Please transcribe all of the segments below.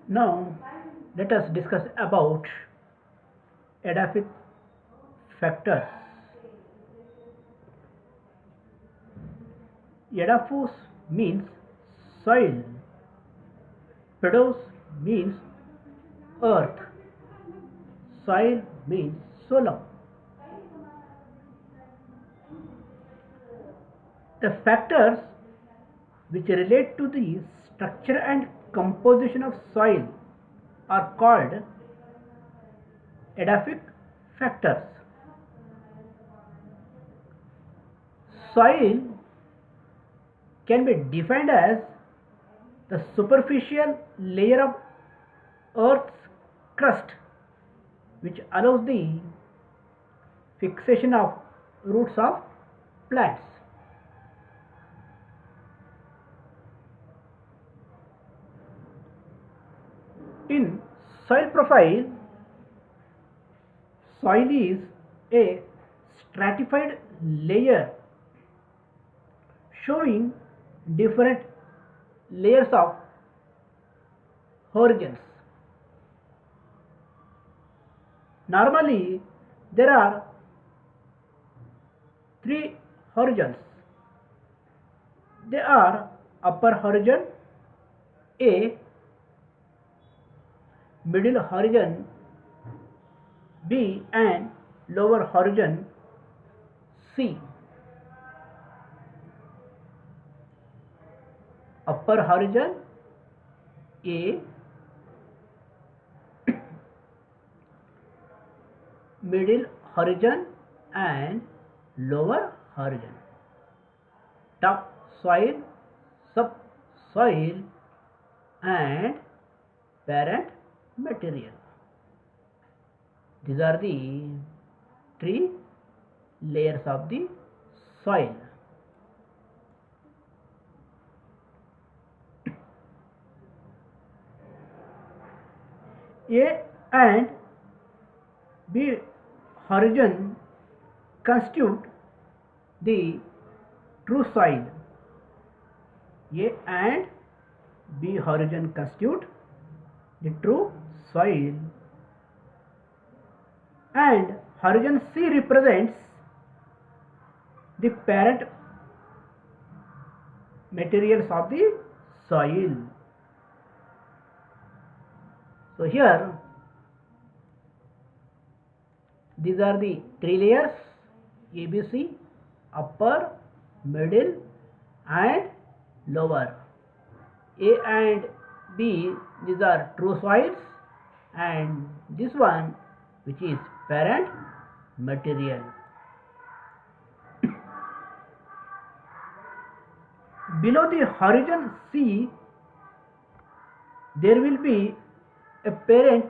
Now, let us discuss about edaphic factors. Edaphos means soil, pedos means earth, soil means soil. The factors which relate to the structure and composition of soil are called edaphic factors. Soil can be defined as the superficial layer of Earth's crust which allows the fixation of roots of plants. In soil profile, soil is a stratified layer showing different layers of horizons. Normally, there are three horizons. They are upper horizon A, middle horizon B, and lower horizon C. Upper horizon A, middle horizon and lower horizon. Top soil, subsoil and parent material. These are the three layers of the soil. A and B horizon constitute the true soil. A and B horizon constitute the true soil, and horizon C represents the parent materials of the soil. So here these are the three layers ABC: upper, middle and lower. A and B, these are true soils, and this one which is parent material. Below the horizon C, there will be a parent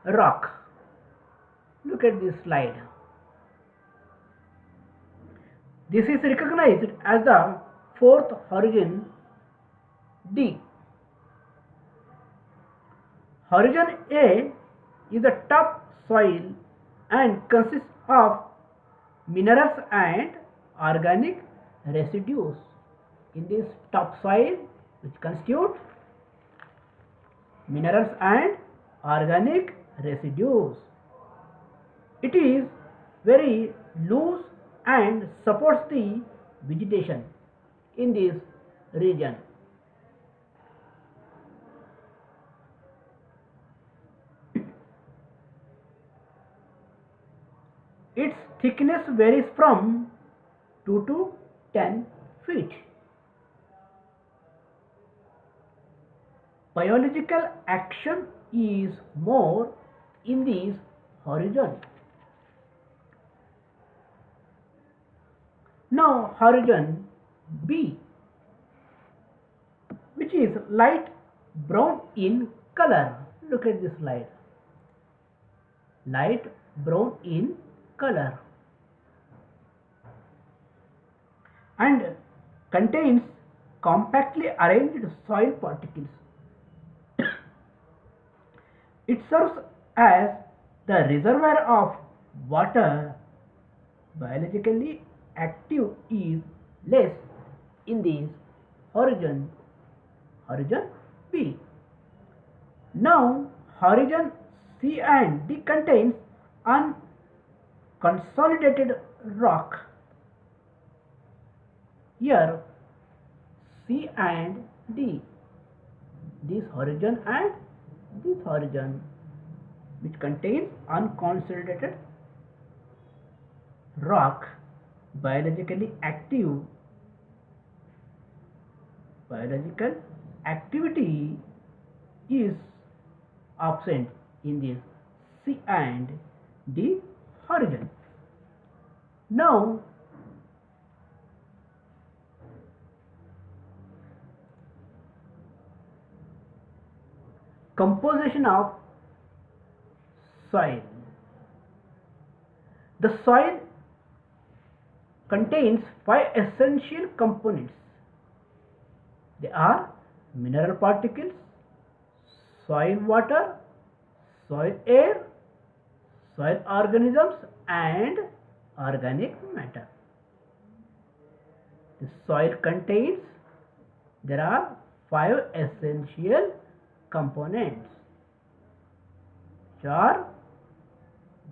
rock. Look at this slide. This is recognized as the fourth horizon D. Horizon A is the top soil and consists of minerals and organic residues. In this top soil, which constitute minerals and organic residues. It is very loose and supports the vegetation in this region. Its thickness varies from 2 to 10 feet. Biological action is more in this horizon. Now horizon B, which is light brown in color. Look at this slide. Light brown in color and contains compactly arranged soil particles. It serves as the reservoir of water. Biologically active is less in this horizon B. Now, horizon C and D contains unconsolidated rock. Here, C and D, this horizon and this horizon, which contains unconsolidated rock, biologically active. Biological activity is absent in this C and D horizon. Now, composition of soil. The soil contains five essential components. They are mineral particles, soil water, soil air, soil organisms and organic matter. The soil contains, there are five essential components, which are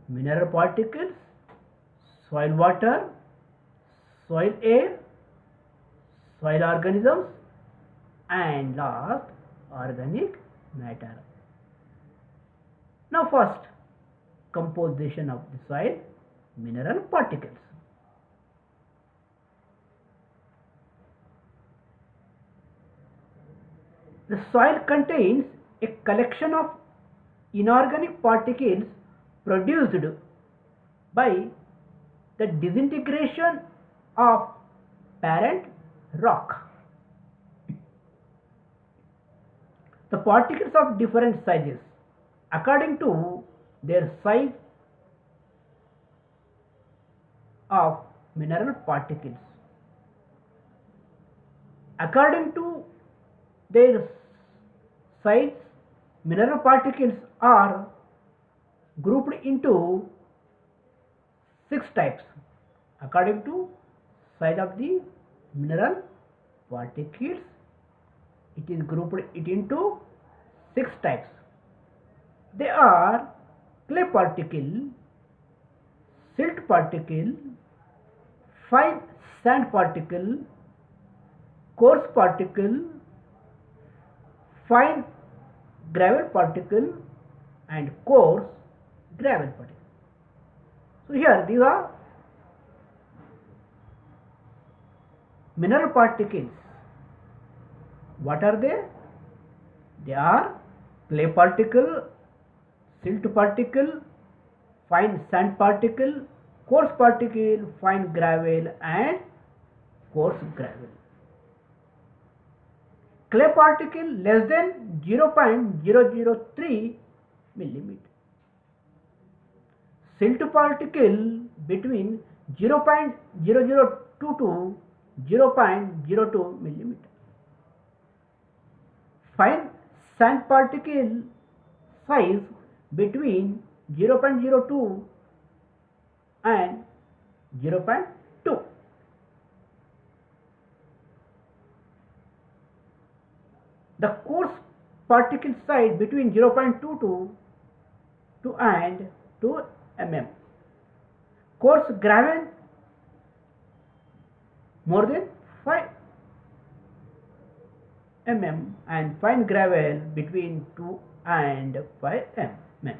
mineral particles, soil water, soil air, soil organisms and last organic matter. Now first, composition of the soil, mineral particles. The soil contains a collection of inorganic particles produced by the disintegration of parent rock. The particles of different sizes according to their size of mineral particles. According to their size, mineral particles are grouped into 6 types. According to size of the mineral particles, it is grouped into 6 types. They are clay particle, silt particle, fine sand particle, coarse particle, fine gravel particle and coarse gravel particle. So here these are mineral particles. What are they? They are clay particle, silt particle, fine sand particle, coarse particle, fine gravel and coarse gravel. Clay particle less than 0.003 millimeter. Silt particle between 0.002 to 0.02 millimeter. Fine sand particle size between 0.02 and 0.2. The coarse particle size between 0.22 and 2 mm. Coarse gravel more than 5 mm and fine gravel between 2 and 5 mm.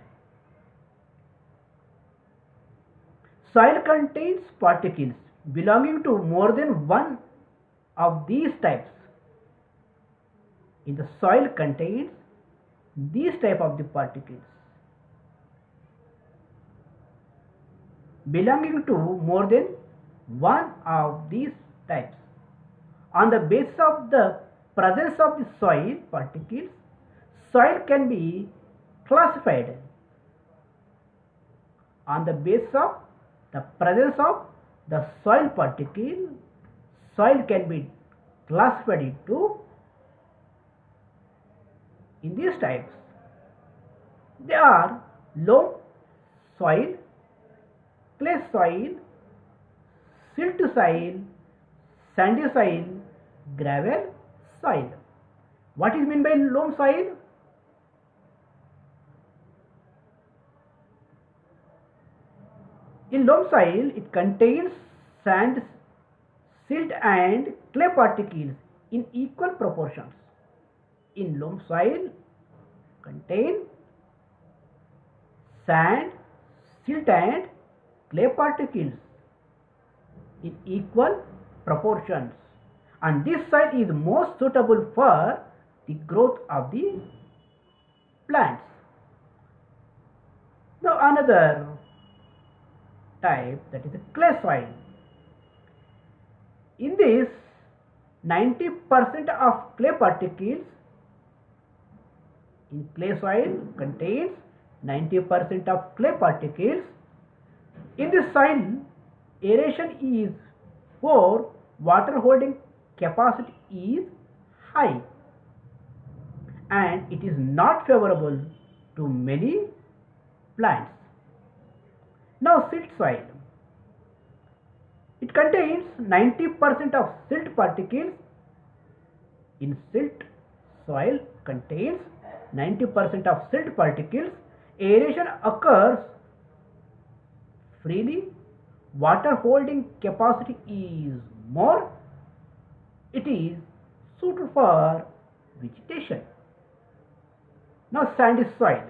Soil contains particles belonging to more than one of these types. In the soil contains these type of the particles belonging to more than one of these types. On the basis of the presence of the soil particles, soil can be classified. On the basis of the presence of the soil particle, soil can be classified into in these types. They are loam soil, clay soil, silt soil, sandy soil, gravel soil. What is meant by loam soil? In loam soil, it contains sand, silt and clay particles in equal proportions. In loam soil contain sand, silt and clay particles in equal proportions, and this soil is most suitable for the growth of the plants. Now another type, that is a clay soil. In this, 90% of clay particles in clay soil contains 90% of clay particles. In this soil, aeration is poor, water holding capacity is high, and it is not favorable to many plants. Now silt soil. It contains 90% of silt particles. In silt soil contains 90% of silt particles. Aeration occurs freely. Water holding capacity is more. It is suitable for vegetation. Now sandy soil.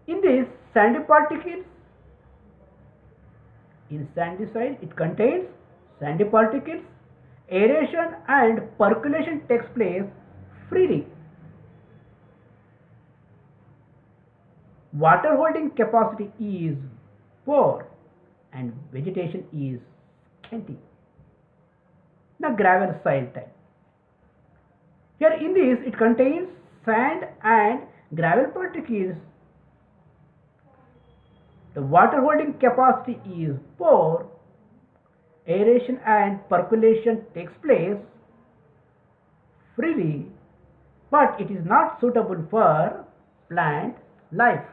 In this sandy particles, in sandy soil it contains sandy particles. Aeration and percolation takes place freely. Water holding capacity is poor and vegetation is scanty. Now gravel soil type. Here in this it contains sand and gravel particles. The water holding capacity is poor. Aeration and percolation takes place freely, but it is not suitable for plant life.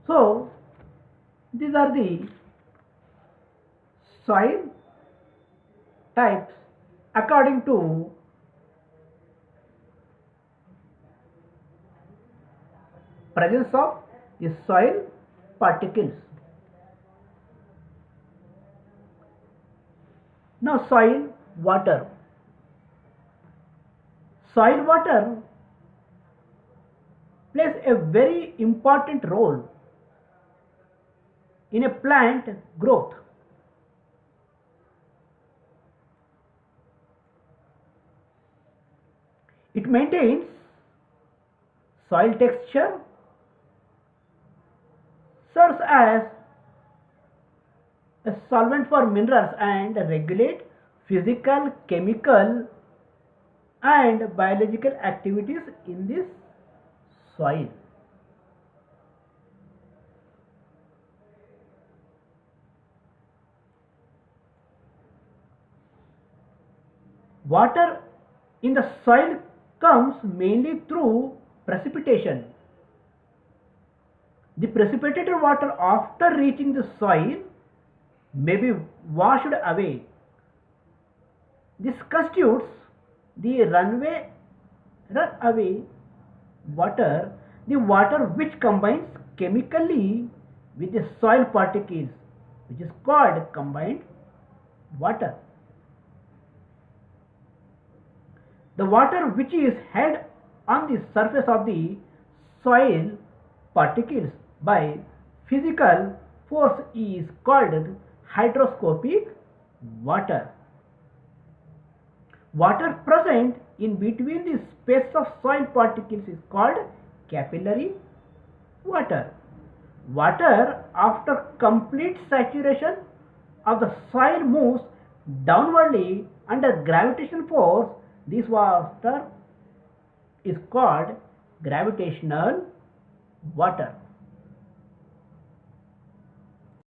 So these are the soil types according to presence of the soil particles. Now soil water. Soil water plays a very important role in a plant growth. It maintains soil texture, serves as a solvent for minerals and regulate physical, chemical and biological activities in this soil. Water in the soil comes mainly through precipitation. The precipitated water after reaching the soil may be washed away. This constitutes the runaway water, the water which combines chemically with the soil particles, which is called combined water. The water which is held on the surface of the soil particles by physical force is called hygroscopic water. Water present in between the space of soil particles is called capillary water. Water after complete saturation of the soil moves downwardly under gravitational force. This water is called gravitational water.